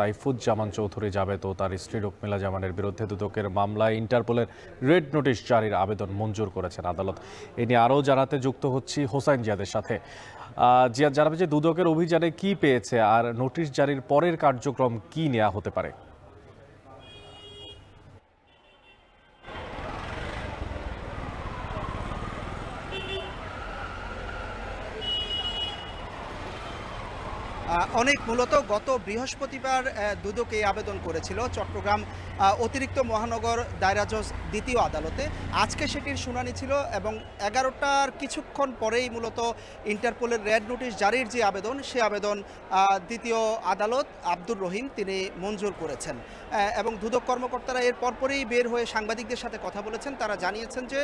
সাইফুজ্জামান চৌধুরী জাবেদ ও তার স্ত্রী রুকমিলা জামানের বিরুদ্ধে দুদকের মামলায় ইন্টারপোলের রেড নোটিশ জারির আবেদন মঞ্জুর করেছেন আদালত। এ নিয়ে আরও জানাতে যুক্ত হচ্ছি হোসাইন জিয়াদের সাথে। জিয়াদ, জানাবে যে দুদকের অভিযানে কি পেয়েছে আর নোটিশ জারির পরের কার্যক্রম কি নেওয়া হতে পারে? অনেক মূলত গত বৃহস্পতিবার দুদক এই আবেদন করেছিল চট্টগ্রাম অতিরিক্ত মহানগর দায়রা জজ দ্বিতীয় আদালতে। আজকে সেটির শুনানি ছিল এবং 11টার কিছুক্ষণ পরেই মূলত ইন্টারপোলের রেড নোটিশ জারির যে আবেদন, সে আবেদন দ্বিতীয় আদালত আব্দুর রহিম তিনি মঞ্জুর করেছেন এবং দুদক কর্মকর্তারা এর পরপরই বের হয়ে সাংবাদিকদের সাথে কথা বলেছেন। তারা জানিয়েছেন যে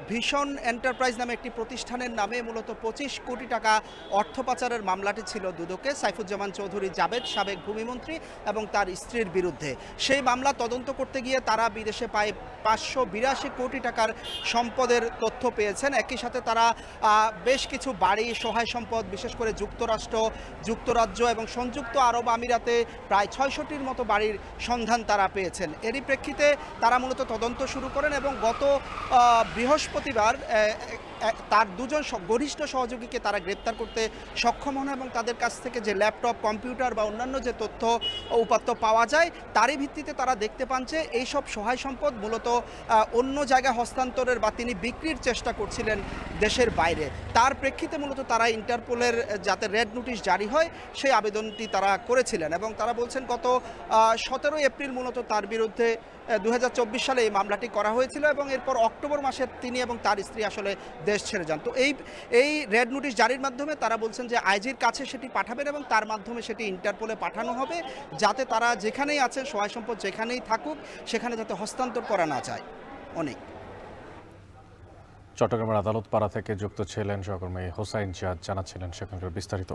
ভিশন এন্টারপ্রাইজ নামে একটি প্রতিষ্ঠানের নামে মূলত 25 কোটি টাকা অর্থ পাচারের মামলাটি ছিল দুদকে সাইফুজ্জামান চৌধুরী জাবেদ, সাবেক ভূমিমন্ত্রী এবং তার স্ত্রীর বিরুদ্ধে। সেই মামলা তদন্ত করতে গিয়ে তারা বিদেশে প্রায় 582 কোটি টাকার সম্পদের তথ্য পেয়েছেন। একই সাথে তারা বেশ কিছু বাড়ি, সহায় সম্পদ, বিশেষ করে যুক্তরাষ্ট্র, যুক্তরাজ্য এবং সংযুক্ত আরব আমিরাতে প্রায় 600টির মতো বাড়ির সন্ধান তারা পেয়েছেন। এরই প্রেক্ষিতে তারা মূলত তদন্ত শুরু করেন এবং গত বৃহস্পতিবার তার দুজন ঘনিষ্ঠ সহযোগীকে তারা গ্রেপ্তার করতে সক্ষম হন এবং তাদের কাছ থেকে যে ল্যাপটপ, কম্পিউটার বা অন্যান্য যে তথ্য উপাত্ত পাওয়া যায়, তারই ভিত্তিতে তারা দেখতে পান যে এইসব সহায় সম্পদ মূলত অন্য জায়গায় হস্তান্তরের বা তিনি বিক্রির চেষ্টা করছিলেন দেশের বাইরে। তার প্রেক্ষিতে মূলত তারা ইন্টারপোলের যাতে রেড নোটিশ জারি হয় সেই আবেদনটি তারা করেছিলেন এবং তারা বলছেন গত 17 এপ্রিল মূলত তার বিরুদ্ধে 2024 সালে এই মামলাটি করা হয়েছিল এবং এরপর অক্টোবর মাসে তিনি এবং তার স্ত্রী আসলে দেশ ছেড়ে যান। তো এই রেড নোটিশ জারির মাধ্যমে তারা বলছেন যে আইজির কাছে সেটি পাঠাবেন এবং তার মাধ্যমে সেটি ইন্টারপোলে পাঠানো হবে, যাতে তারা যেখানেই আছে, সহায় সম্পদ যেখানেই থাকুক, সেখানে যাতে হস্তান্তর করা না যায়। অনেক চট্টগ্রামের আদালত পাড়া থেকে যুক্ত ছিলেন সহকর্মী হোসাইন জিয়াদ, জানাচ্ছিলেন সেখানকার বিস্তারিত।